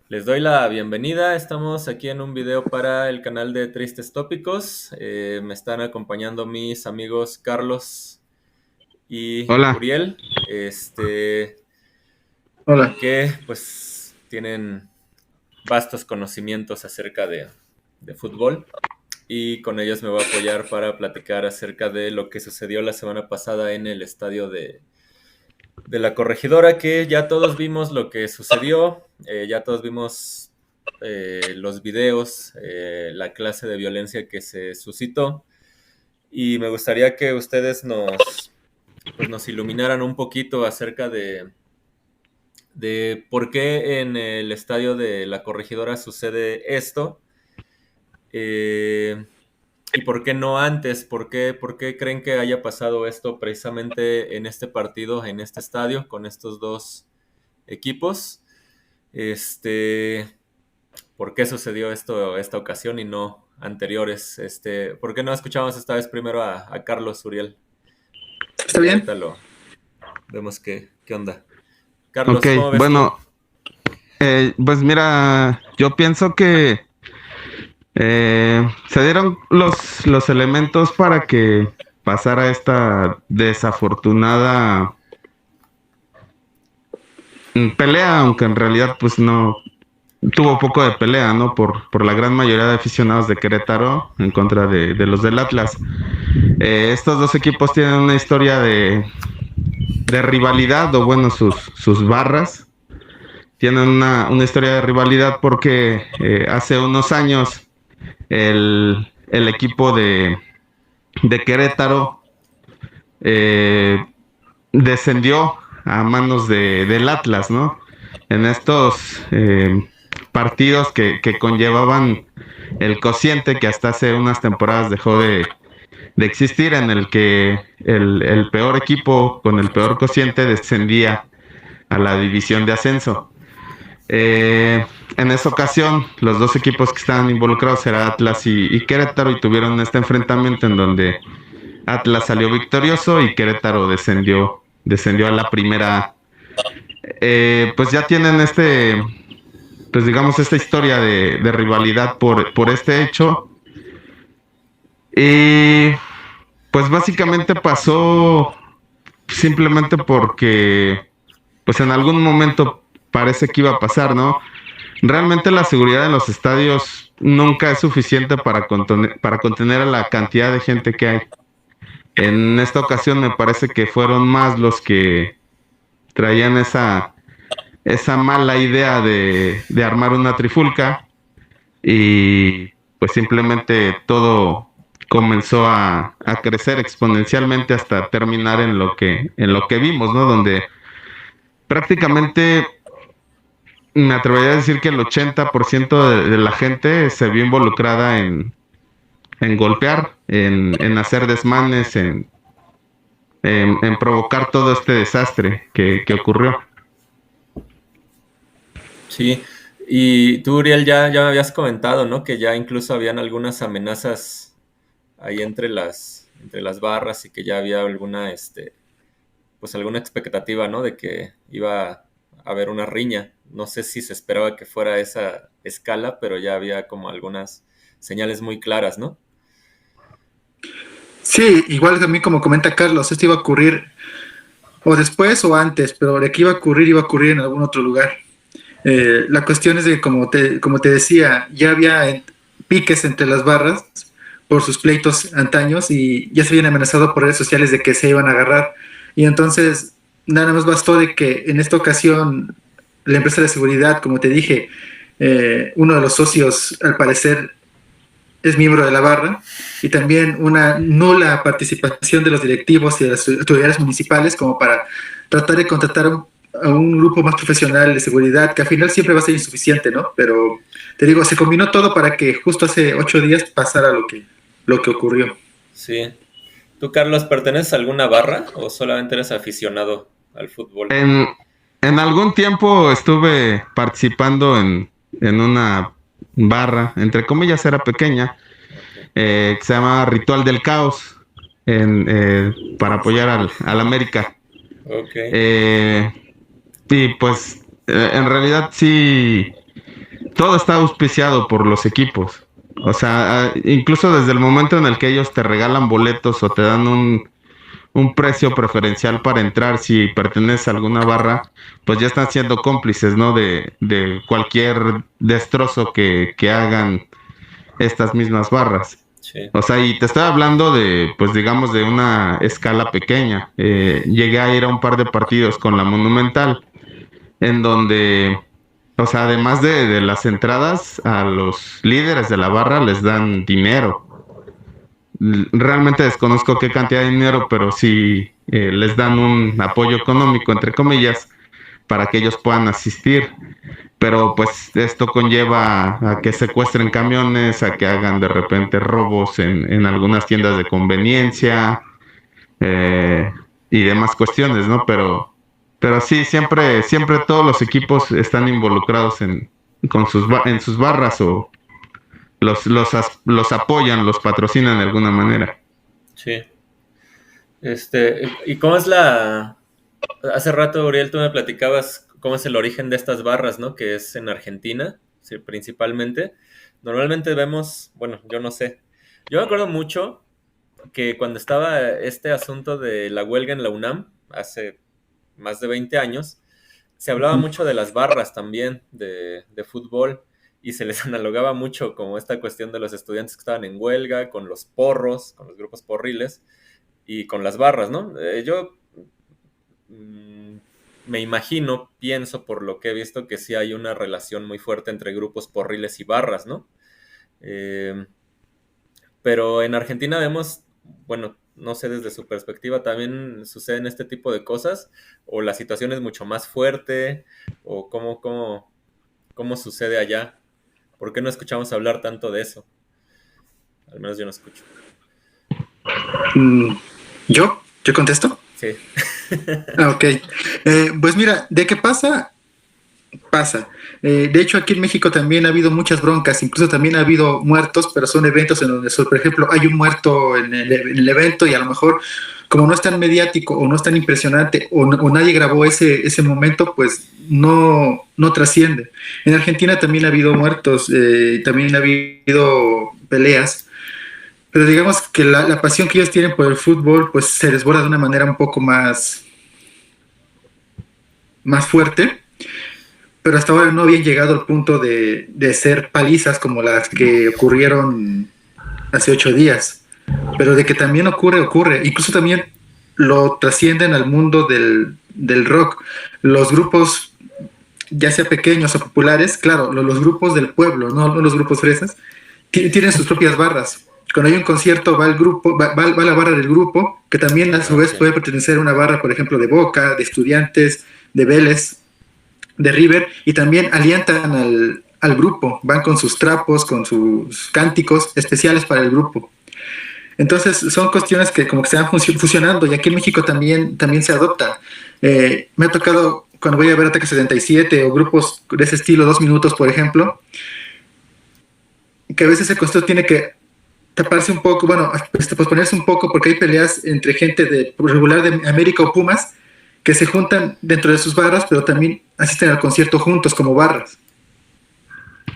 Les doy la bienvenida. Estamos aquí en un video para el canal de Tristes Tópicos. Me están acompañando mis amigos Carlos y Hola, Uriel, Hola. que pues tienen vastos conocimientos acerca de fútbol y con ellos me voy a apoyar para platicar acerca de lo que sucedió la semana pasada en el estadio de la Corregidora, que ya todos vimos lo que sucedió, ya todos vimos los videos, la clase de violencia que se suscitó, y me gustaría que ustedes nos iluminaran un poquito acerca de por qué en el estadio de la Corregidora sucede esto. ¿Y por qué no antes? ¿Por qué creen que haya pasado esto precisamente en este partido, en este estadio, con estos dos equipos? Este, ¿Por qué sucedió esto esta ocasión y no anteriores? ¿Por qué no escuchamos esta vez primero a Carlos Uriel? ¿Está Y ya bien? ahorita lo vemos qué onda. ok, Carlos, ¿cómo ves tú? bueno, pues mira, yo pienso que se dieron los elementos para que pasara esta desafortunada pelea, aunque en realidad pues no tuvo poco de pelea, ¿no? Por la gran mayoría de aficionados de Querétaro en contra de los del Atlas. Estos dos equipos tienen una historia de rivalidad, o bueno, sus barras. Tienen una historia de rivalidad porque hace unos años el equipo de Querétaro eh, descendió a manos del Atlas, ¿no? En estos partidos que conllevaban el cociente que hasta hace unas temporadas dejó de existir, en el que el peor equipo con el peor cociente descendía a la división de ascenso. Eh, en esa ocasión, los dos equipos que estaban involucrados eran Atlas y Querétaro, y tuvieron este enfrentamiento en donde Atlas salió victorioso y Querétaro descendió a la primera. Pues ya tienen pues digamos, esta historia de rivalidad por este hecho. Y pues básicamente pasó simplemente porque, pues en algún momento parece que iba a pasar, ¿no? Realmente la seguridad en los estadios nunca es suficiente para contener a la cantidad de gente que hay. En esta ocasión me parece que fueron más los que traían esa mala idea de armar una trifulca, y pues simplemente todo comenzó a crecer exponencialmente hasta terminar en lo que vimos, ¿no? Donde prácticamente me atrevería a decir que el 80% de la gente se vio involucrada en golpear, en hacer desmanes, en provocar todo este desastre que ocurrió. Sí, y tú, Uriel, ya me habías comentado, ¿no? Que ya incluso habían algunas amenazas ahí entre las barras y que ya había pues alguna expectativa, ¿no? De que iba a haber una riña. No sé si se esperaba que fuera a esa escala, pero ya había como algunas señales muy claras, ¿no? Sí, igual también como comenta Carlos, esto iba a ocurrir o después o antes, pero de que iba a ocurrir en algún otro lugar. La cuestión es de, como te decía, ya había piques entre las barras por sus pleitos antaños y ya se habían amenazado por redes sociales de que se iban a agarrar. Y entonces nada más bastó de que en esta ocasión la empresa de seguridad, como te dije, uno de los socios al parecer es miembro de la barra, y también una nula participación de los directivos y de las autoridades municipales como para tratar de contratar a un grupo más profesional de seguridad, que al final siempre va a ser insuficiente, ¿no? Pero te digo, se combinó todo para que justo hace 8 días pasara lo que ocurrió. Sí. ¿Tú, Carlos, perteneces a alguna barra o solamente eres aficionado al fútbol? En, en algún tiempo estuve participando en una barra, entre comillas era pequeña, Ok, que se llama Ritual del Caos, para apoyar al América. ok, Eh, y pues en realidad sí, todo está auspiciado por los equipos. O sea, incluso desde el momento en el que ellos te regalan boletos o te dan un precio preferencial para entrar si perteneces a alguna barra, pues ya están siendo cómplices, ¿no? De cualquier destrozo que hagan estas mismas barras. Sí. O sea, y te estoy hablando de, pues digamos, de una escala pequeña. Llegué a ir a un par de partidos con la Monumental, en donde, o sea, además de las entradas, a los líderes de la barra les dan dinero. Realmente desconozco qué cantidad de dinero, pero sí les dan un apoyo económico, entre comillas, para que ellos puedan asistir. Pero pues esto conlleva a que secuestren camiones, a que hagan de repente robos en algunas tiendas de conveniencia eh, y demás cuestiones, ¿no? Pero sí, siempre todos los equipos están involucrados en sus barras o los apoyan, los patrocinan de alguna manera. Sí. ¿Y cómo es la... Hace rato, Uriel, tú me platicabas cómo es el origen de estas barras, ¿no? Que es en Argentina, sí, principalmente. Normalmente vemos, bueno, yo no sé. Yo me acuerdo mucho que cuando estaba este asunto de la huelga en la UNAM, hace más de 20 años, se hablaba mucho de las barras también, de fútbol, y se les analogaba mucho como esta cuestión de los estudiantes que estaban en huelga, con los porros, con los grupos porriles, y con las barras, ¿no? Yo me imagino, pienso por lo que he visto, que sí hay una relación muy fuerte entre grupos porriles y barras, ¿no? Eh, pero en Argentina vemos, bueno, no sé desde su perspectiva, también suceden este tipo de cosas, o la situación es mucho más fuerte, o cómo sucede allá. ¿Por qué no escuchamos hablar tanto de eso? Al menos yo no escucho. ¿Yo contesto? Sí. Ok. Pues mira, ¿de qué pasa? Pasa. De hecho, aquí en México también ha habido muchas broncas, incluso también ha habido muertos, pero son eventos en donde, por ejemplo, hay un muerto en el evento y a lo mejor, como no es tan mediático o no es tan impresionante o nadie grabó ese momento, pues no trasciende. En Argentina también ha habido muertos, también ha habido peleas, pero digamos que la pasión que ellos tienen por el fútbol, pues se desborda de una manera un poco más fuerte, pero hasta ahora no habían llegado al punto de ser palizas como las que ocurrieron hace 8 días. Pero de que también ocurre. Incluso también lo trascienden al mundo del rock. Los grupos, ya sea pequeños o populares, claro, los grupos del pueblo, no los grupos fresas, tienen sus propias barras. Cuando hay un concierto va el grupo, va la barra del grupo, que también a su vez puede pertenecer a una barra, por ejemplo, de Boca, de Estudiantes, de Vélez, de River, y también alientan al grupo, van con sus trapos, con sus cánticos especiales para el grupo. Entonces son cuestiones que como que se van fusionando, y aquí en México también se adopta. Me ha tocado cuando voy a ver Ataque 77 o grupos de ese estilo, 2 minutos, por ejemplo, que a veces el concierto tiene que taparse un poco, bueno, posponerse un poco porque hay peleas entre gente de regular de América o Pumas que se juntan dentro de sus barras, pero también asisten al concierto juntos como barras.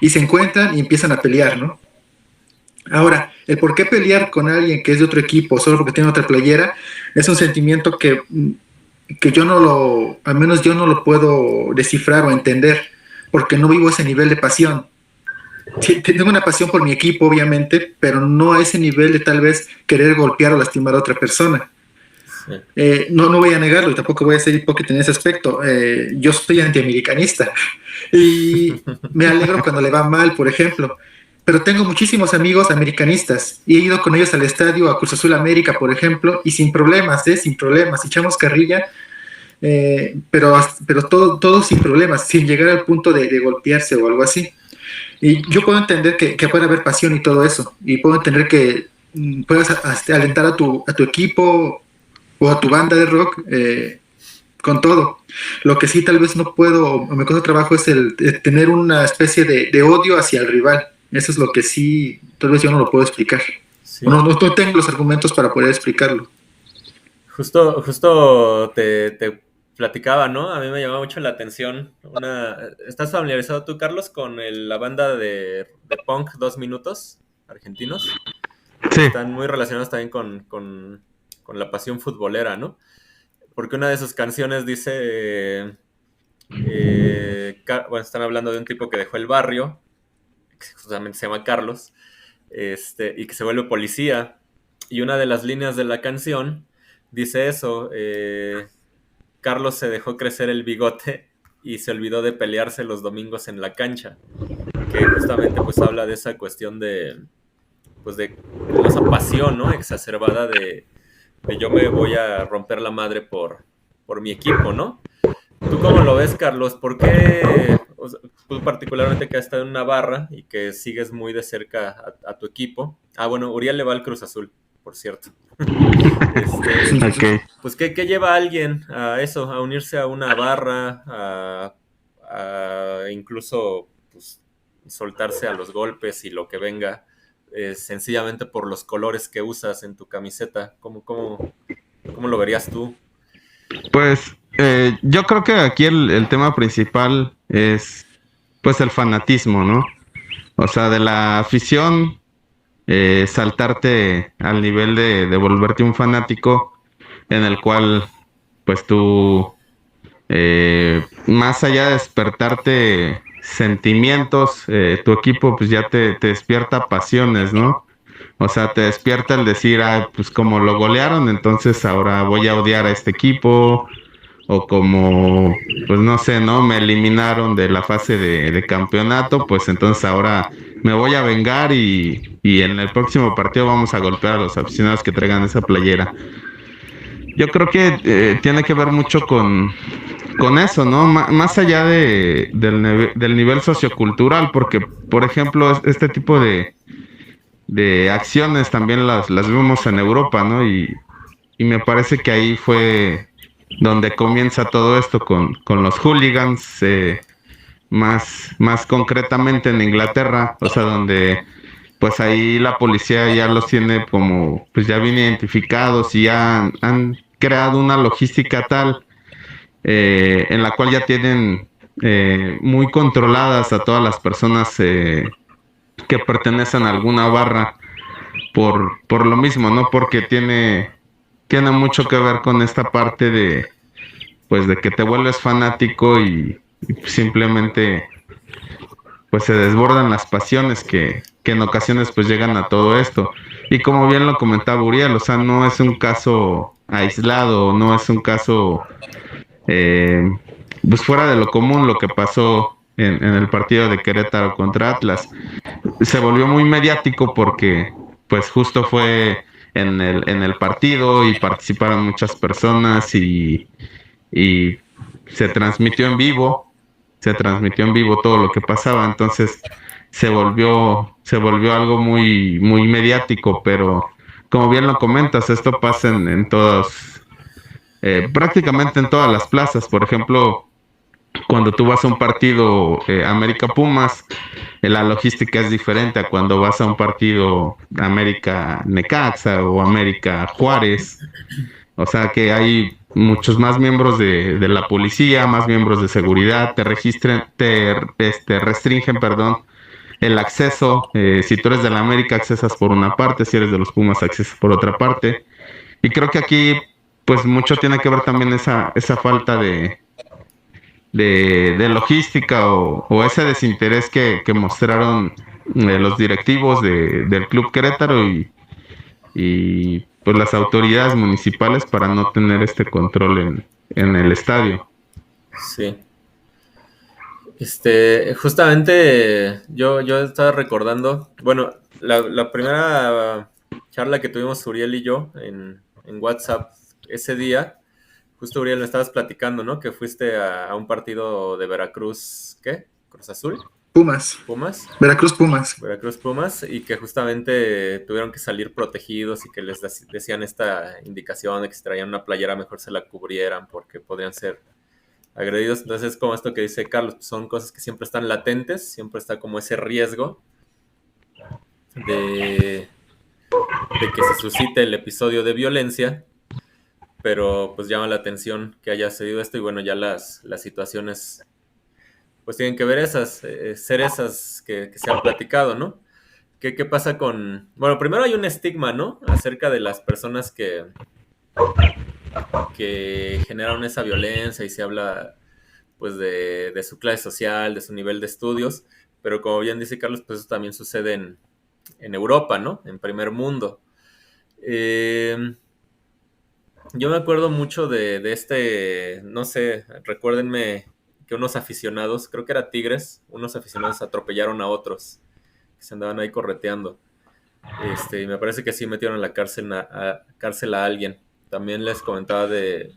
Y se encuentran y empiezan a pelear, ¿no? Ahora, el por qué pelear con alguien que es de otro equipo solo porque tiene otra playera es un sentimiento que al menos yo no lo puedo descifrar o entender, porque no vivo ese nivel de pasión. Sí, tengo una pasión por mi equipo, obviamente, pero no a ese nivel de tal vez querer golpear o lastimar a otra persona. Sí. No voy a negarlo y tampoco voy a ser hipócrita en ese aspecto. Yo soy antiamericanista y me alegro cuando le va mal, por ejemplo. Pero tengo muchísimos amigos americanistas y he ido con ellos al estadio, a Cruz Azul América, por ejemplo, y sin problemas, sin problemas. Echamos carrilla, pero todo sin problemas, sin llegar al punto de golpearse o algo así. Y yo puedo entender que puede haber pasión y todo eso, y puedo entender que puedas alentar a tu equipo o a tu banda de rock con todo. Lo que sí tal vez no puedo, o me cuesta trabajo, es el tener una especie de odio hacia el rival. Eso es lo que sí, tal vez yo no lo puedo explicar. Sí. No tengo los argumentos para poder explicarlo. Justo te platicaba, ¿no? A mí me llamaba mucho la atención ¿Estás familiarizado tú, Carlos, con la banda de punk 2 minutos, argentinos? Sí, Están muy relacionados también con la pasión futbolera, ¿no? Porque una de sus canciones dice, bueno, están hablando de un tipo que dejó el barrio, que justamente se llama Carlos, y que se vuelve policía. Y una de las líneas de la canción dice eso, Carlos se dejó crecer el bigote y se olvidó de pelearse los domingos en la cancha, que justamente pues habla de esa cuestión pues de como esa pasión, ¿no? Exacerbada de yo me voy a romper la madre por mi equipo, ¿no? ¿Tú cómo lo ves, Carlos? ¿Por qué, o sea, tú particularmente que has estado en una barra y que sigues muy de cerca a tu equipo? Ah, bueno, Uriel le va al Cruz Azul, por cierto. ok. Pues, ¿qué lleva a alguien a eso, a unirse a una barra, a incluso pues, soltarse a los golpes y lo que venga, sencillamente por los colores que usas en tu camiseta? ¿Cómo lo verías tú? Pues yo creo que aquí el tema principal es pues el fanatismo, ¿no? O sea, de la afición, saltarte al nivel de volverte un fanático en el cual pues tú, más allá de despertarte sentimientos, tu equipo pues ya te despierta pasiones, ¿no? O sea, te despierta el decir, ah, pues como lo golearon, entonces ahora voy a odiar a este equipo, o como, pues no sé, ¿no? Me eliminaron de la fase de campeonato, pues entonces ahora me voy a vengar y en el próximo partido vamos a golpear a los aficionados que traigan esa playera. Yo creo que tiene que ver mucho con eso, ¿no? Más allá del nivel sociocultural, porque, por ejemplo, este tipo de acciones también las vemos en Europa, ¿no? Y me parece que ahí fue donde comienza todo esto con los hooligans, más concretamente en Inglaterra, o sea, donde pues ahí la policía ya los tiene como, pues ya bien identificados y ya han creado una logística tal, en la cual ya tienen muy controladas a todas las personas que pertenecen a alguna barra por lo mismo, ¿no? Porque tiene mucho que ver con esta parte pues de que te vuelves fanático y simplemente pues se desbordan las pasiones que en ocasiones pues llegan a todo esto. Y como bien lo comentaba Uriel, o sea, no es un caso aislado, no es un caso eh, pues fuera de lo común lo que pasó en el partido de Querétaro contra Atlas. Se volvió muy mediático porque pues justo fue en el partido y participaron muchas personas y se transmitió en vivo todo lo que pasaba, entonces se volvió algo muy, muy mediático, pero como bien lo comentas, esto pasa en todos, prácticamente en todas las plazas. Por ejemplo, cuando tú vas a un partido América Pumas, la logística es diferente a cuando vas a un partido América Necaxa o América Juárez. O sea que hay muchos más miembros de la policía, más miembros de seguridad, te restringen, perdón, el acceso. Si tú eres de la América, accesas por una parte, si eres de los Pumas, accesas por otra parte. Y creo que aquí, pues mucho tiene que ver también esa falta de logística o ese desinterés que mostraron los directivos del Club Querétaro y pues las autoridades municipales para no tener este control en el estadio. Sí. Justamente yo estaba recordando, bueno, la primera charla que tuvimos Uriel y yo en WhatsApp ese día, justo Uriel me estabas platicando, ¿no? Que fuiste a un partido de Veracruz, ¿qué? Cruz Azul, Pumas. Pumas, Veracruz Pumas. Veracruz Pumas, y que justamente tuvieron que salir protegidos y que les decían esta indicación de que si traían una playera mejor se la cubrieran porque podrían ser agredidos. Entonces, como esto que dice Carlos, pues son cosas que siempre están latentes, siempre está como ese riesgo de que se suscite el episodio de violencia, pero pues llama la atención que haya sucedido esto y bueno, ya las situaciones pues tienen que ver esas, ser esas que se han platicado, ¿no? ¿Qué pasa con...? Bueno, primero hay un estigma, ¿no? Acerca de las personas que generaron esa violencia y se habla pues de su clase social, de su nivel de estudios, pero como bien dice Carlos, pues eso también sucede en Europa, ¿no? En primer mundo. Yo me acuerdo mucho de este, no sé, recuérdenme que unos aficionados, creo que era Tigres, unos aficionados atropellaron a otros que se andaban ahí correteando. Y me parece que sí metieron a la cárcel a alguien. También les comentaba de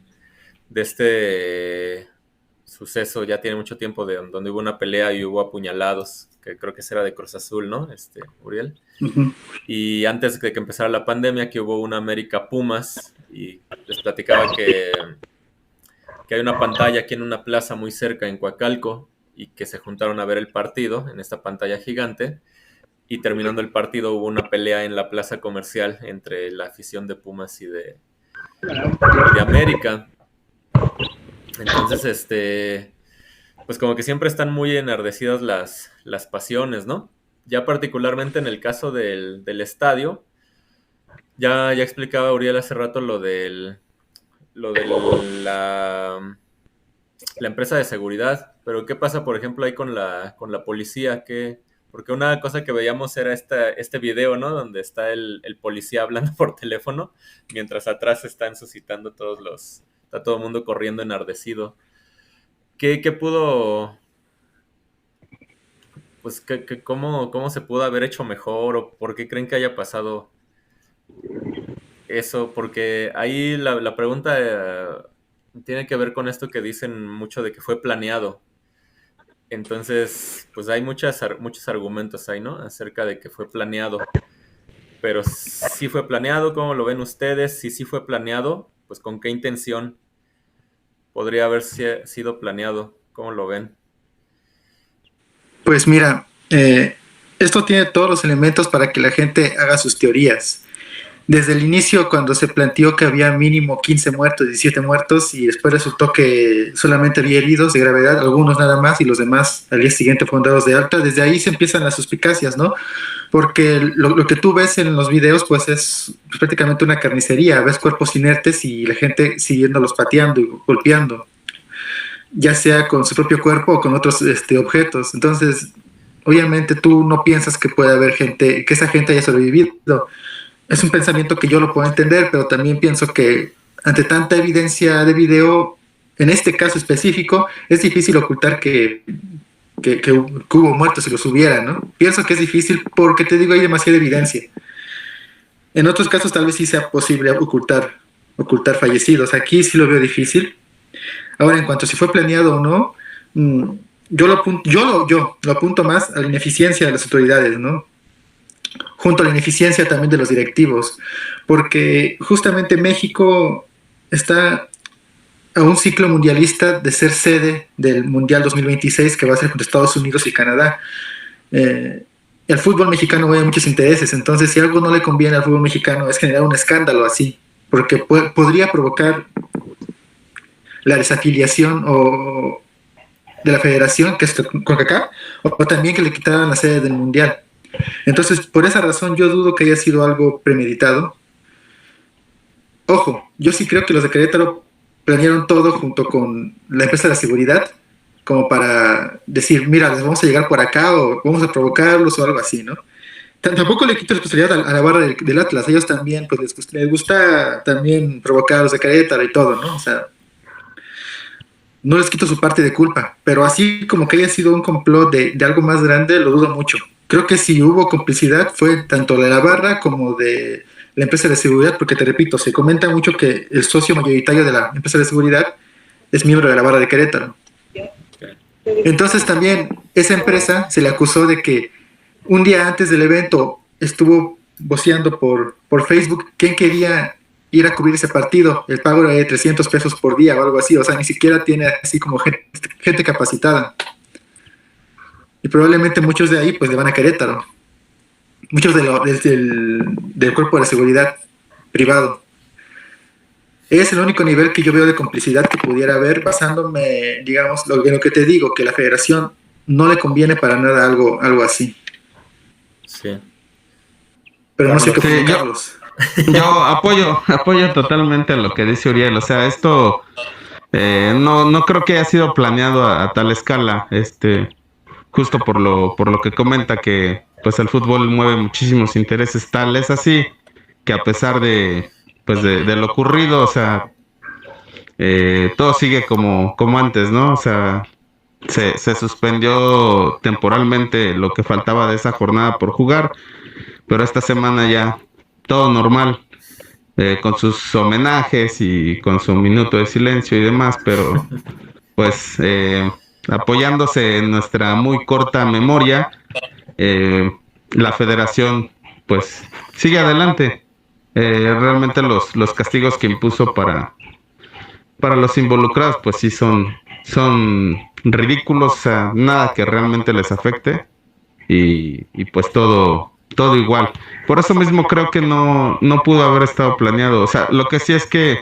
este suceso, ya tiene mucho tiempo, de donde hubo una pelea y hubo apuñalados, que creo que ese era de Cruz Azul, ¿no? Uriel. Ujú. Y antes de que empezara la pandemia, que hubo una América Pumas, y les platicaba que hay una pantalla aquí en una plaza muy cerca en Coacalco, y que se juntaron a ver el partido en esta pantalla gigante, y terminando el partido hubo una pelea en la plaza comercial entre la afición de Pumas y de América. Entonces, pues como que siempre están muy enardecidas las pasiones, ¿no? Ya particularmente en el caso del estadio, ya explicaba Uriel hace rato lo de la empresa de seguridad, pero ¿qué pasa, por ejemplo, ahí con la policía? Porque una cosa que veíamos era este video, ¿no? Donde está el policía hablando por teléfono, mientras atrás están suscitando está todo el mundo corriendo enardecido. ¿Qué pudo, pues, cómo se pudo haber hecho mejor o por qué creen que haya pasado eso? Porque ahí la pregunta tiene que ver con esto que dicen mucho de que fue planeado. Entonces, pues hay muchos argumentos ahí, ¿no? Acerca de que fue planeado. Pero si fue planeado, ¿cómo lo ven ustedes? Si sí fue planeado, pues con qué intención podría haber sido planeado. ¿Cómo lo ven? Pues mira, esto tiene todos los elementos para que la gente haga sus teorías. Desde el inicio, cuando se planteó que había mínimo 15 muertos, 17 muertos, y después resultó que solamente había heridos de gravedad, algunos nada más, y los demás al día siguiente fueron dados de alta, desde ahí se empiezan las suspicacias, ¿no? Porque lo que tú ves en los videos, pues es prácticamente una carnicería, ves cuerpos inertes y la gente siguiéndolos pateando y golpeando, ya sea con su propio cuerpo o con otros objetos. Entonces, obviamente tú no piensas que puede haber gente, que esa gente haya sobrevivido. Es un pensamiento que yo lo puedo entender, pero también pienso que ante tanta evidencia de video, en este caso específico, es difícil ocultar que hubo muertos si los hubiera, ¿no? Pienso que es difícil porque, te digo, hay demasiada evidencia. En otros casos tal vez sí sea posible ocultar fallecidos. Aquí sí lo veo difícil. Ahora, en cuanto a si fue planeado o no, yo lo apunto más a la ineficiencia de las autoridades, ¿no? Junto a la ineficiencia también de los directivos, porque justamente México está a un ciclo mundialista de ser sede del Mundial 2026 que va a ser contra Estados Unidos y Canadá. El fútbol mexicano mueve muchos intereses, entonces si algo no le conviene al fútbol mexicano es generar un escándalo así, porque podría provocar la desafiliación de la federación, que es CONCACAF, o también que le quitaran la sede del Mundial. Entonces, por esa razón, yo dudo que haya sido algo premeditado. Ojo, yo sí creo que los de Querétaro planearon todo junto con la empresa de seguridad, como para decir, mira, les vamos a llegar por acá o vamos a provocarlos o algo así, ¿no? Tampoco le quito responsabilidad a la barra del Atlas. Ellos también, pues les gusta también provocar a los de Querétaro y todo, ¿no? O sea, no les quito su parte de culpa, pero así como que haya sido un complot de algo más grande, lo dudo mucho. Creo que si hubo complicidad fue tanto de la barra como de la empresa de seguridad, porque te repito, se comenta mucho que el socio mayoritario de la empresa de seguridad es miembro de la barra de Querétaro. Entonces también esa empresa se le acusó de que un día antes del evento estuvo voceando por Facebook quién quería ir a cubrir ese partido. El pago era de 300 pesos por día o algo así, o sea, ni siquiera tiene así como gente capacitada. Y probablemente muchos de ahí pues le van a Querétaro. Muchos del cuerpo de seguridad privado. Es el único nivel que yo veo de complicidad que pudiera haber, basándome, digamos, en lo que te digo, que la federación no le conviene para nada algo así. Sí. Pero no sé qué Carlos. opina Sí, Carlos. yo apoyo totalmente lo que dice Uriel. O sea, esto no creo que haya sido planeado a tal escala, justo por lo que comenta que pues el fútbol mueve muchísimos intereses. Tal es así que a pesar de lo ocurrido, o sea, todo sigue como antes, ¿no? O sea, se suspendió temporalmente lo que faltaba de esa jornada por jugar, pero esta semana ya todo normal, con sus homenajes y con su minuto de silencio y demás, pero pues apoyándose en nuestra muy corta memoria, eh, la federación pues sigue adelante. Realmente los castigos que impuso para los involucrados pues sí son ridículos, o sea, nada que realmente les afecte y pues todo igual. Por eso mismo creo que no pudo haber estado planeado. O sea, lo que sí es que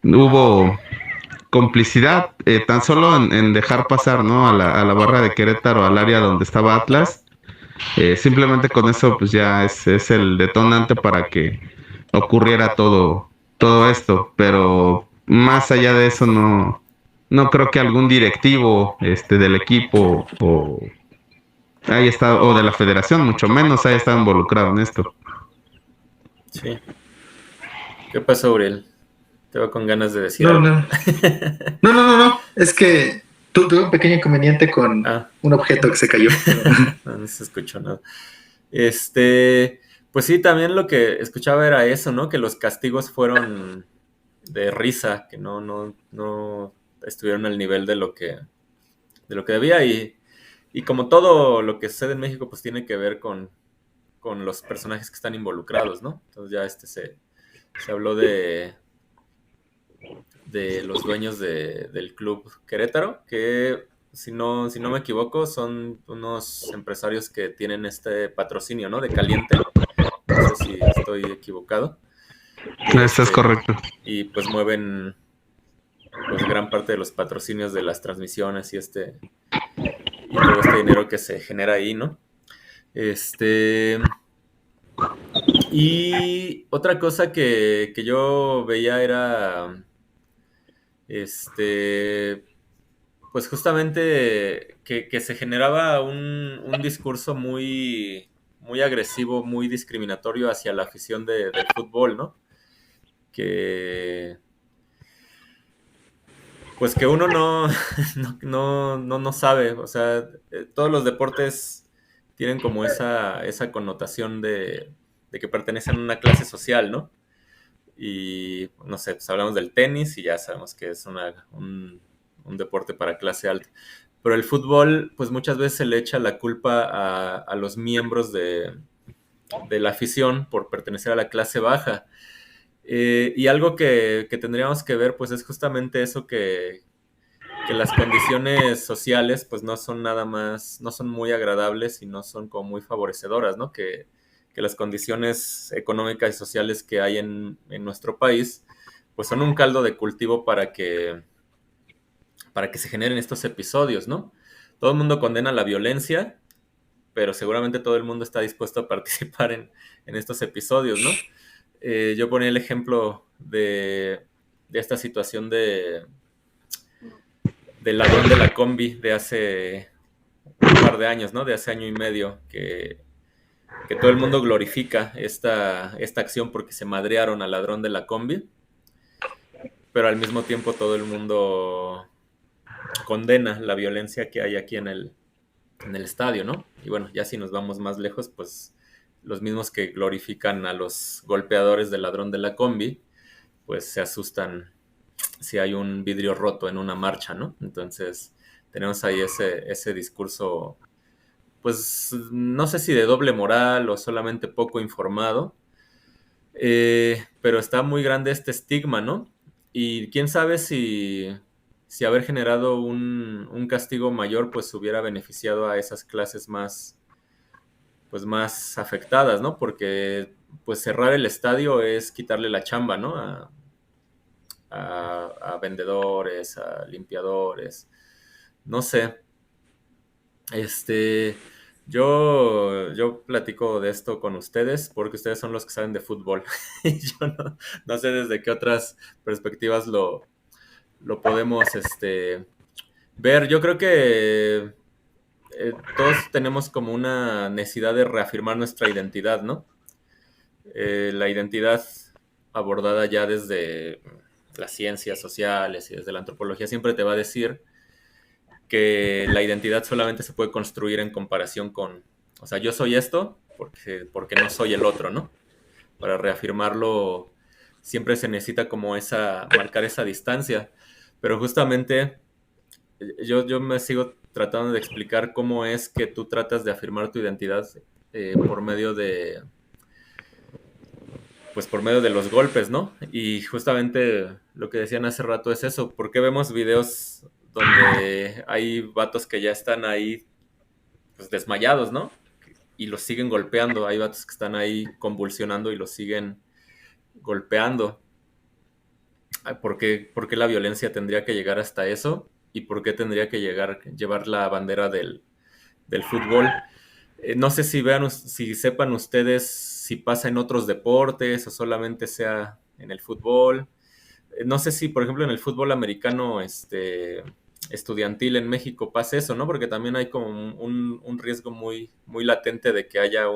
hubo complicidad, tan solo en dejar pasar, ¿no? A la barra de Querétaro, al área donde estaba Atlas. Simplemente con eso, pues ya es el detonante para que ocurriera todo esto. Pero más allá de eso, no creo que algún directivo, del equipo haya estado, o de la federación, mucho menos haya estado involucrado en esto. Sí. ¿Qué pasó, Uriel? Te veo con ganas de decir No, algo. no, no. Es que tuve un pequeño inconveniente con Ah, un objeto que se cayó. no se escuchó nada. Pues sí, también lo que escuchaba era eso, ¿no? Que los castigos fueron de risa, que no estuvieron al nivel de lo que debía. Y como todo lo que sucede en México, pues tiene que ver con los personajes que están involucrados, ¿no? Entonces ya se habló de los dueños del club Querétaro, que si no me equivoco, son unos empresarios que tienen este patrocinio, ¿no? De Caliente. No sé si estoy equivocado. Eso es Este, correcto. y pues mueven pues gran parte de los patrocinios de las transmisiones y todo este dinero que se genera ahí, ¿no? Este, y otra cosa que yo veía era, este, pues justamente que se generaba un discurso muy agresivo, muy discriminatorio hacia la afición del fútbol, ¿no? Que, pues que uno no sabe, o sea, todos los deportes tienen como esa connotación de que pertenecen a una clase social, ¿no? Y no sé, pues hablamos del tenis y ya sabemos que es un deporte para clase alta. Pero el fútbol, pues muchas veces se le echa la culpa a los miembros de la afición por pertenecer a la clase baja. Y algo que tendríamos que ver, pues es justamente eso que las condiciones sociales, pues no son nada más, no son muy agradables y no son como muy favorecedoras, ¿no? Que las condiciones económicas y sociales que hay en nuestro país, pues son un caldo de cultivo para que se generen estos episodios, ¿no? Todo el mundo condena la violencia, pero seguramente todo el mundo está dispuesto a participar en estos episodios, ¿no? Yo ponía el ejemplo de esta situación del ladrón de la combi de hace un par de años, ¿no? De hace año y medio, que todo el mundo glorifica esta acción porque se madrearon al ladrón de la combi, pero al mismo tiempo todo el mundo condena la violencia que hay aquí en el estadio, ¿no? Y bueno, ya si nos vamos más lejos, pues los mismos que glorifican a los golpeadores del ladrón de la combi, pues se asustan si hay un vidrio roto en una marcha, ¿no? Entonces tenemos ahí ese discurso, pues no sé si de doble moral o solamente poco informado, pero está muy grande este estigma, ¿no? Y quién sabe si haber generado un castigo mayor, pues hubiera beneficiado a esas clases pues más afectadas, ¿no? Porque pues cerrar el estadio es quitarle la chamba, ¿no? a vendedores, a limpiadores, no sé. Este, yo platico de esto con ustedes porque ustedes son los que saben de fútbol y yo no sé desde qué otras perspectivas lo podemos ver. Yo creo que todos tenemos como una necesidad de reafirmar nuestra identidad, ¿no? La identidad abordada ya desde las ciencias sociales y desde la antropología siempre te va a decir que la identidad solamente se puede construir en comparación con, o sea, yo soy esto porque no soy el otro, ¿no? Para reafirmarlo siempre se necesita como marcar esa distancia, pero justamente yo me sigo tratando de explicar cómo es que tú tratas de afirmar tu identidad por medio pues por medio de los golpes, ¿no? Y justamente lo que decían hace rato es eso. ¿Por qué vemos videos donde hay vatos que ya están ahí pues desmayados, ¿no? Y los siguen golpeando. Hay vatos que están ahí convulsionando y los siguen golpeando. ¿Por qué la violencia tendría que llegar hasta eso? ¿Y por qué tendría que llevar la bandera del fútbol? No sé si sepan ustedes si pasa en otros deportes o solamente sea en el fútbol. No sé si, por ejemplo, en el fútbol americano estudiantil en México pasa eso, ¿no? Porque también hay como un riesgo muy, muy latente de que haya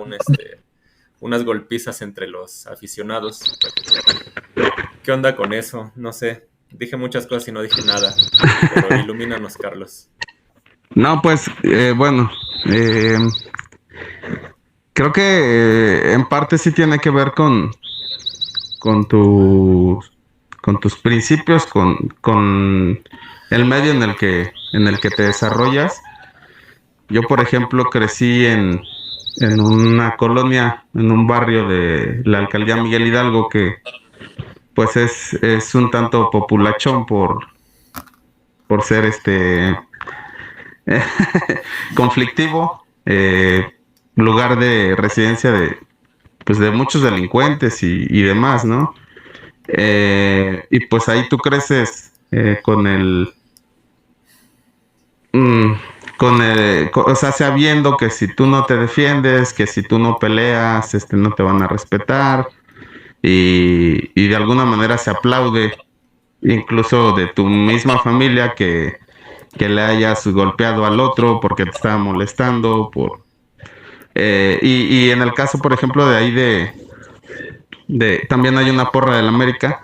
unas golpizas entre los aficionados. ¿Qué onda con eso? No sé. Dije muchas cosas y no dije nada. Pero ilumínanos, Carlos. No, pues, bueno, creo que en parte sí tiene que ver con con tus principios, con el medio en el que te desarrollas. Yo, por ejemplo, crecí en una colonia, en un barrio de la alcaldía Miguel Hidalgo, que pues es un tanto populachón por ser conflictivo, lugar de residencia pues de muchos delincuentes y demás, ¿no? Y pues ahí tú creces con mm, o sea, sabiendo que si tú no te defiendes, que si tú no peleas, no te van a respetar y de alguna manera se aplaude incluso de tu misma familia que le hayas golpeado al otro porque te estaba molestando y en el caso, por ejemplo, de ahí también hay una porra del América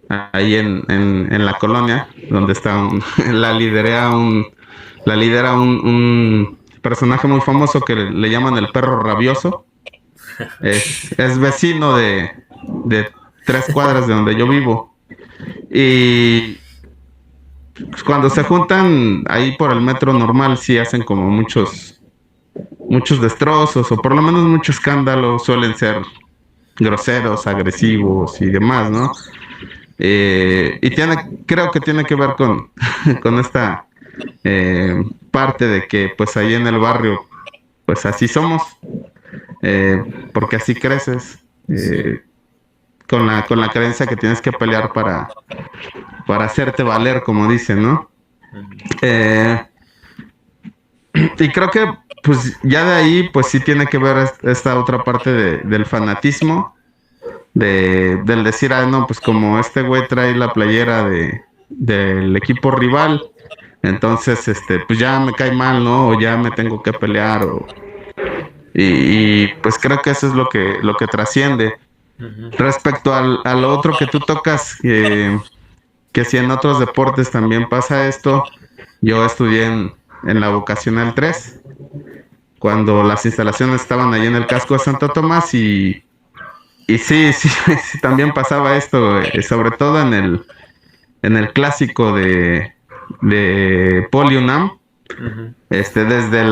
ahí en la colonia donde está la lidera un personaje muy famoso que le llaman el perro rabioso. Es vecino de 3 cuadras de donde yo vivo. Y pues, cuando se juntan ahí por el metro normal, sí hacen como muchos destrozos, o por lo menos mucho escándalo. Suelen ser groseros, agresivos y demás, ¿no? Creo que tiene que ver con esta parte de que pues ahí en el barrio, pues así somos, porque así creces. Sí. Con la creencia que tienes que pelear para hacerte valer, como dicen, ¿no? Eh, y creo que, pues, ya de ahí, pues sí tiene que ver esta otra parte del fanatismo, del decir, ah, no, pues como este güey trae la playera del equipo rival, entonces, pues ya me cae mal, ¿no? O ya me tengo que pelear, pues creo que eso es lo que trasciende. Respecto a lo otro que tú tocas, que si en otros deportes también pasa esto, yo estudié en la Vocacional 3, cuando las instalaciones estaban allí en el casco de Santo Tomás, y sí, sí, también pasaba esto, sobre todo en el clásico de Poli UNAM, desde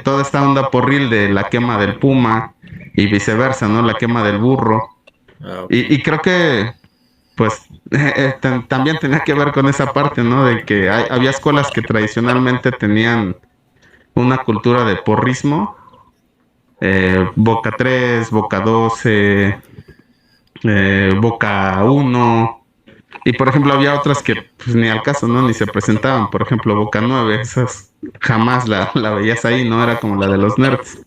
toda esta onda porril de la quema del puma y viceversa, ¿no? La quema del burro. Ah, okay. Y creo que, pues, también tenía que ver con esa parte, ¿no? De que había escuelas que tradicionalmente tenían una cultura de porrismo. Boca 3, Boca 12, Boca 1, Y por ejemplo, había otras que pues, ni al caso, ¿no? Ni se presentaban. Por ejemplo, Boca 9, esas jamás la veías ahí, ¿no? Era como la de los nerds.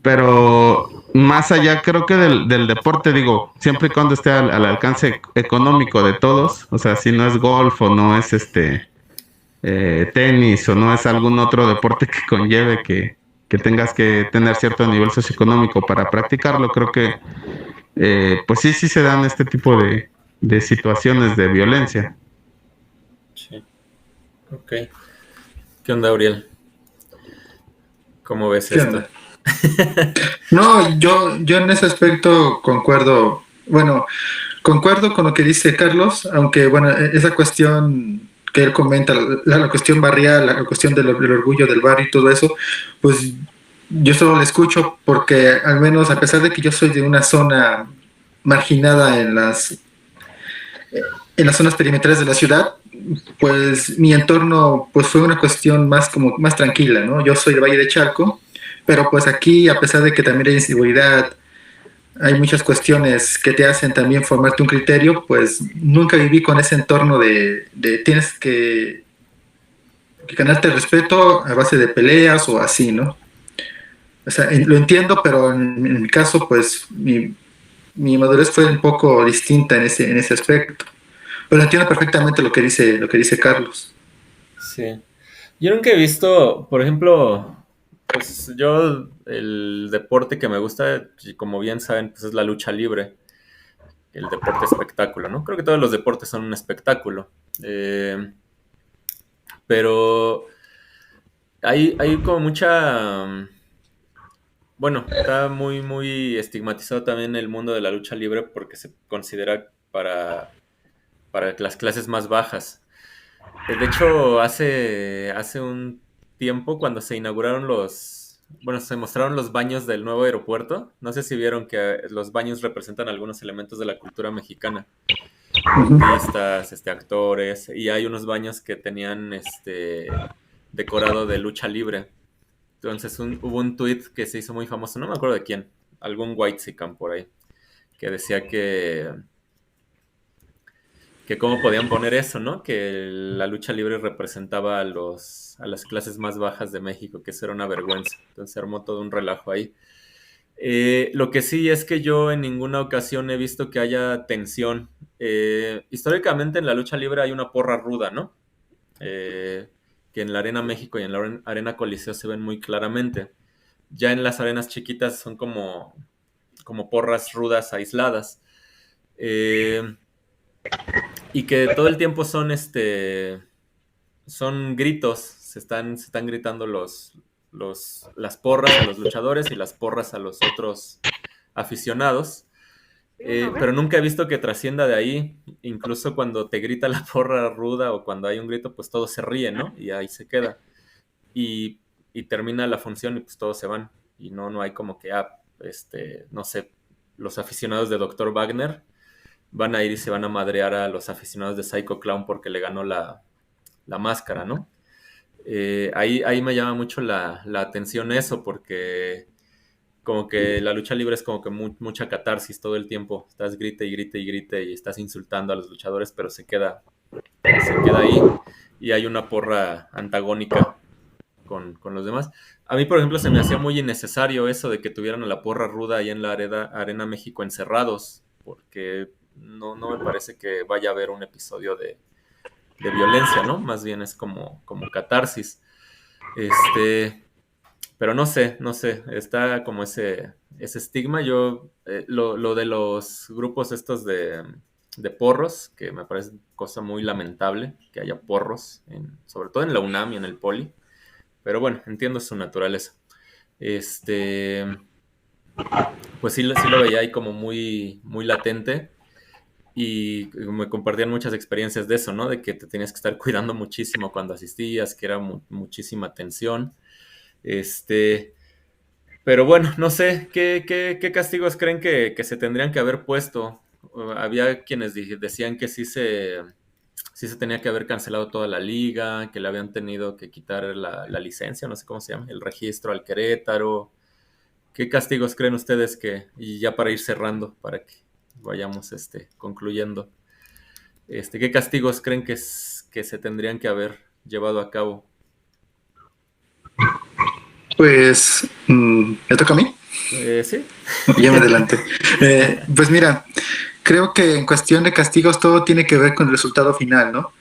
Pero más allá, creo que del deporte, digo, siempre y cuando esté al alcance económico de todos, o sea, si no es golf o no es tenis o no es algún otro deporte que conlleve que tengas que tener cierto nivel socioeconómico para practicarlo, creo que pues sí, sí se dan este tipo de situaciones de violencia. Sí, ok. ¿Qué onda, Auriel? ¿Cómo ves ¿Qué esto? onda? No, yo en ese aspecto concuerdo, bueno, concuerdo con lo que dice Carlos, aunque bueno, esa cuestión que él comenta, la cuestión barrial, la cuestión del orgullo del barrio y todo eso, pues yo solo le escucho porque al menos a pesar de que yo soy de una zona marginada en las zonas perimetrales de la ciudad, pues mi entorno pues fue una cuestión más como más tranquila, ¿no? Yo soy del Valle de Chalco, pero pues aquí a pesar de que también hay inseguridad, hay muchas cuestiones que te hacen también formarte un criterio, pues nunca viví con ese entorno de tienes que ganarte el respeto a base de peleas o así, ¿no? O sea, lo entiendo, pero en mi caso, pues mi madurez fue un poco distinta en ese aspecto. Pero entiendo perfectamente lo que dice Carlos. Sí. Yo nunca he visto, por ejemplo, pues yo el deporte que me gusta, y como bien saben, pues es la lucha libre, el deporte espectáculo, ¿no? Creo que todos los deportes son un espectáculo. Pero hay como mucha... Bueno, está muy estigmatizado también el mundo de la lucha libre porque se considera para las clases más bajas. De hecho, hace un tiempo, cuando se inauguraron bueno, se mostraron los baños del nuevo aeropuerto, no sé si vieron que los baños representan algunos elementos de la cultura mexicana, Ujú. artistas, actores, y hay unos baños que tenían decorado de lucha libre. Entonces hubo un tweet que se hizo muy famoso, no me acuerdo de quién, algún whitezican por ahí, que decía que cómo podían poner eso, ¿no? Que la lucha libre representaba a las clases más bajas de México, que eso era una vergüenza. Entonces se armó todo un relajo ahí. Lo que sí es que yo en ninguna ocasión he visto que haya tensión. Históricamente en la lucha libre hay una porra ruda, ¿no? Eh, que en la Arena México y en la Arena Coliseo se ven muy claramente. Ya en las arenas chiquitas son como porras rudas aisladas. Eh, y que todo el tiempo son gritos, se están gritando las porras a los luchadores y las porras a los otros aficionados. Pero nunca he visto que trascienda de ahí, incluso cuando te grita la porra ruda o cuando hay un grito, pues todo se ríe, ¿no? Y ahí se queda. Y, y termina la función y pues todos se van. Y no hay como que, no sé, los aficionados de Doctor Wagner van a ir y se van a madrear a los aficionados de Psycho Clown porque le ganó la máscara, ¿no? Ahí me llama mucho la atención eso, porque como que la lucha libre es como que mucha catarsis todo el tiempo. Estás grite y grite y grite y estás insultando a los luchadores, pero se queda ahí y hay una porra antagónica con los demás. A mí, por ejemplo, se me hacía muy innecesario eso de que tuvieran a la porra ruda ahí en la Arena México encerrados, porque no me parece que vaya a haber un episodio de violencia, ¿no? Más bien es como catarsis. Este, pero no sé, está como ese estigma. Lo de los grupos estos de porros, que me parece cosa muy lamentable que haya porros, sobre todo en la UNAM y en el Poli. Pero bueno, entiendo su naturaleza. Este, pues sí lo veía ahí como muy latente y me compartían muchas experiencias de eso, ¿no? De que te tenías que estar cuidando muchísimo cuando asistías, que era muchísima tensión. Este, pero bueno, no sé, ¿qué castigos creen que se tendrían que haber puesto? Había quienes decían que sí se tenía que haber cancelado toda la liga, que le habían tenido que quitar la licencia, no sé cómo se llama, el registro al Querétaro. ¿Qué castigos creen ustedes y ya para ir cerrando, para que vayamos concluyendo? ¿Qué castigos creen que se tendrían que haber llevado a cabo? Pues, ¿me toca a mí? Sí. Ya me adelanté. Pues mira, creo que en cuestión de castigos todo tiene que ver con el resultado final, ¿no?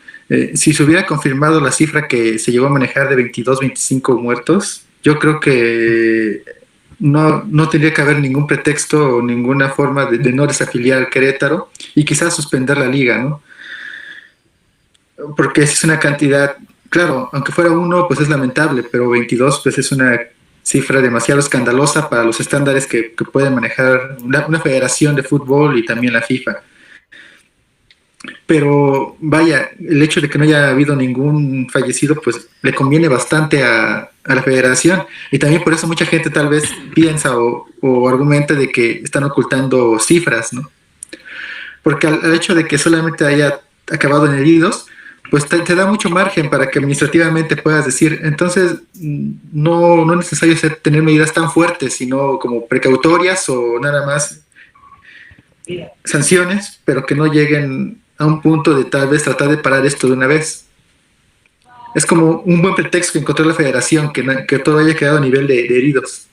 Si se hubiera confirmado la cifra que se llegó a manejar de 22, 25 muertos, yo creo que no tendría que haber ningún pretexto o ninguna forma de no desafiliar al Querétaro y quizás suspender la liga, ¿no? Porque si es una cantidad, claro, aunque fuera uno, pues es lamentable, pero 22 pues es una cifra demasiado escandalosa para los estándares que puede manejar una federación de fútbol y también la FIFA. Pero vaya, el hecho de que no haya habido ningún fallecido, pues le conviene bastante a la federación. Y también por eso mucha gente tal vez piensa o argumenta de que están ocultando cifras, ¿no? Porque al hecho de que solamente haya acabado en heridos, pues te da mucho margen para que administrativamente puedas decir, entonces no es necesario tener medidas tan fuertes, sino como precautorias o nada más sanciones, pero que no lleguen a un punto de tal vez tratar de parar esto de una vez. Es como un buen pretexto que encontró la federación, que todo haya quedado a nivel de heridos.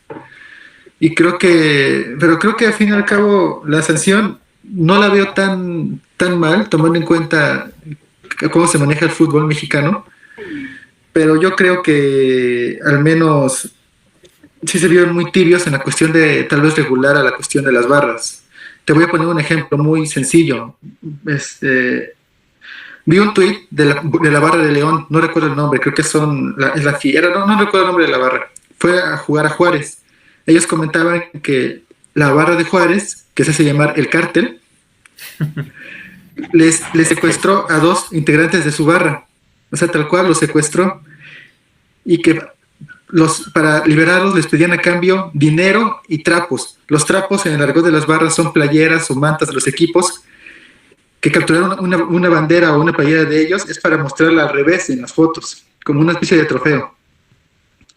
Y pero creo que al fin y al cabo la sanción no la veo tan mal, tomando en cuenta cómo se maneja el fútbol mexicano, pero yo creo que al menos sí se vieron muy tibios en la cuestión de tal vez regular a la cuestión de las barras. Te voy a poner un ejemplo muy sencillo. Vi un tuit de la barra de León, no recuerdo el nombre, creo que es la Fiera, no recuerdo el nombre de la barra. Fue a jugar a Juárez. Ellos comentaban que la barra de Juárez, que se hace llamar el Cártel, les secuestró a 2 integrantes de su barra. O sea, tal cual los secuestró. Y que para liberarlos les pedían a cambio dinero y trapos. Los trapos en el argot de las barras son playeras o mantas de los equipos que capturaron una bandera o una playera de ellos, es para mostrarla al revés en las fotos, como una especie de trofeo.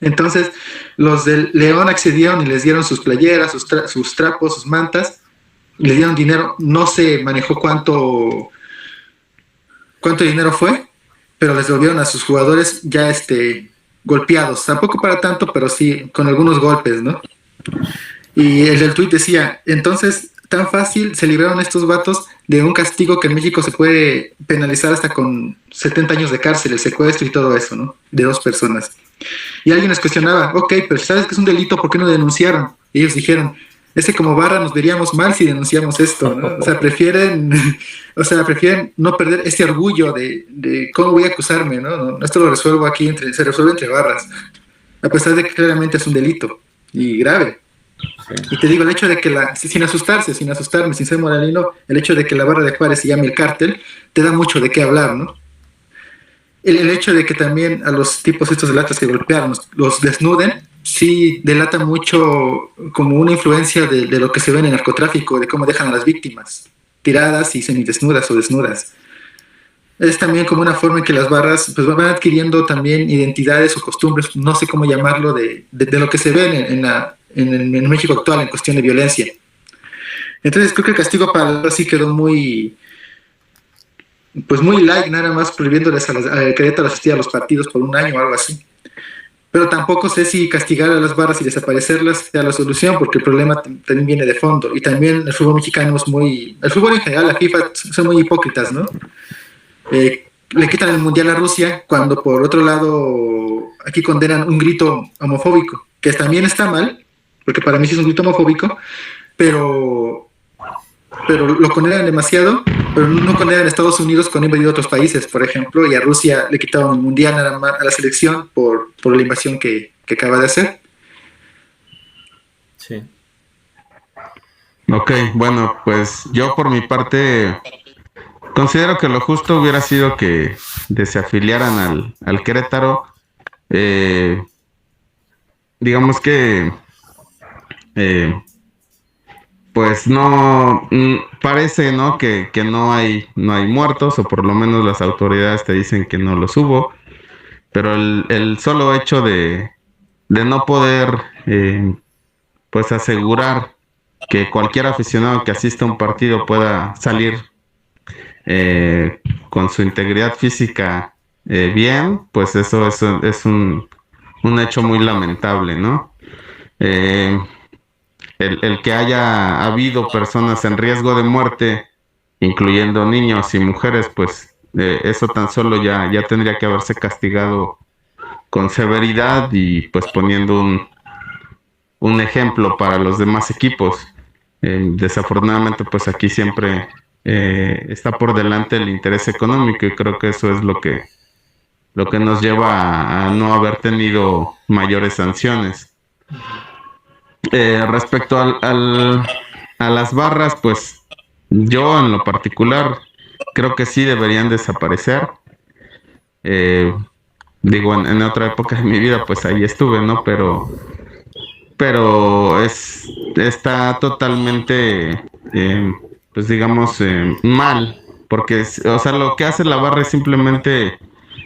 Entonces, los del León accedieron y les dieron sus playeras, sus trapos, sus mantas, y les dieron dinero. No se manejó cuánto dinero fue, pero les devolvieron a sus jugadores ya golpeados. Tampoco para tanto, pero sí con algunos golpes, ¿no? Y el del tuit decía, entonces, tan fácil se libraron estos vatos de un castigo que en México se puede penalizar hasta con 70 años de cárcel, el secuestro y todo eso, ¿no? De 2 personas. Y alguien les cuestionaba, ok, pero ¿sabes que es un delito? ¿Por qué no denunciaron? Y ellos dijeron, como barra nos veríamos mal si denunciamos esto, ¿no? O sea, prefieren no perder ese orgullo de cómo voy a acusarme, ¿no? Esto lo resuelvo aquí, se resuelve entre barras, a pesar de que claramente es un delito y grave. Sí. Y te digo, el hecho de que sin asustarme, sin ser moralino, el hecho de que la barra de Juárez se llame el Cártel, te da mucho de qué hablar, ¿no? El hecho de que también a los tipos estos de latas que golpearon los desnuden, sí delata mucho como una influencia de lo que se ve en el narcotráfico, de cómo dejan a las víctimas tiradas y semidesnudas o desnudas. Es también como una forma en que las barras pues, van adquiriendo también identidades o costumbres, no sé cómo llamarlo, de lo que se ve en México actual en cuestión de violencia. Entonces creo que el castigo para la barra sí quedó muy light, nada más prohibiéndoles a Querétaro asistir a los partidos por un año o algo así. Pero tampoco sé si castigar a las barras y desaparecerlas sea la solución, porque el problema también viene de fondo. Y también el fútbol mexicano el fútbol en general, la FIFA, son muy hipócritas, ¿no? Le quitan el mundial a Rusia cuando por otro lado aquí condenan un grito homofóbico, que también está mal, porque para mí sí es un grito homofóbico, pero lo condenan demasiado, pero no condenan a Estados Unidos cuando ha invadido otros países, por ejemplo, y a Rusia le quitaron el mundial nada más a la selección por la invasión que acaba de hacer. Sí. Ok, bueno, pues yo por mi parte considero que lo justo hubiera sido que desafiliaran al Querétaro. Digamos que pues no parece, ¿no? que no hay muertos, o por lo menos las autoridades te dicen que no los hubo, pero el solo hecho de no poder pues asegurar que cualquier aficionado que asista a un partido pueda salir con su integridad física bien, pues eso es un hecho muy lamentable, ¿no? Eh, el que haya habido personas en riesgo de muerte, incluyendo niños y mujeres, pues eso tan solo ya tendría que haberse castigado con severidad y pues poniendo un ejemplo para los demás equipos. Desafortunadamente, pues aquí siempre está por delante el interés económico y creo que eso es lo que nos lleva a no haber tenido mayores sanciones. Respecto a las barras, pues yo en lo particular creo que sí deberían desaparecer. Eh, Digo, en otra época de mi vida, pues ahí estuve, ¿no? Pero está totalmente, eh, pues digamos, mal, porque, o sea, lo que hace la barra es simplemente,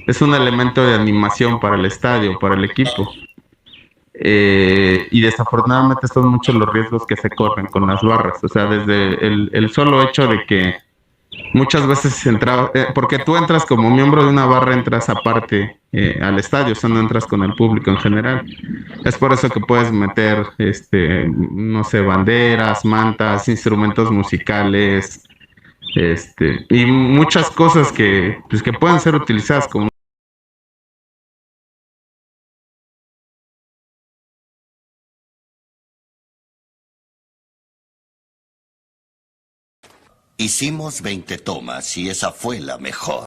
es un elemento de animación para el estadio, para el equipo. Y desafortunadamente son muchos los riesgos que se corren con las barras, o sea, desde el solo hecho de que muchas veces entraba, porque tú entras como miembro de una barra, entras aparte al estadio, o sea, no entras con el público en general. Es por eso que puedes meter, no sé, banderas, mantas, instrumentos musicales, y muchas cosas que, pues, que pueden ser utilizadas como Hicimos 20 tomas y esa fue la mejor.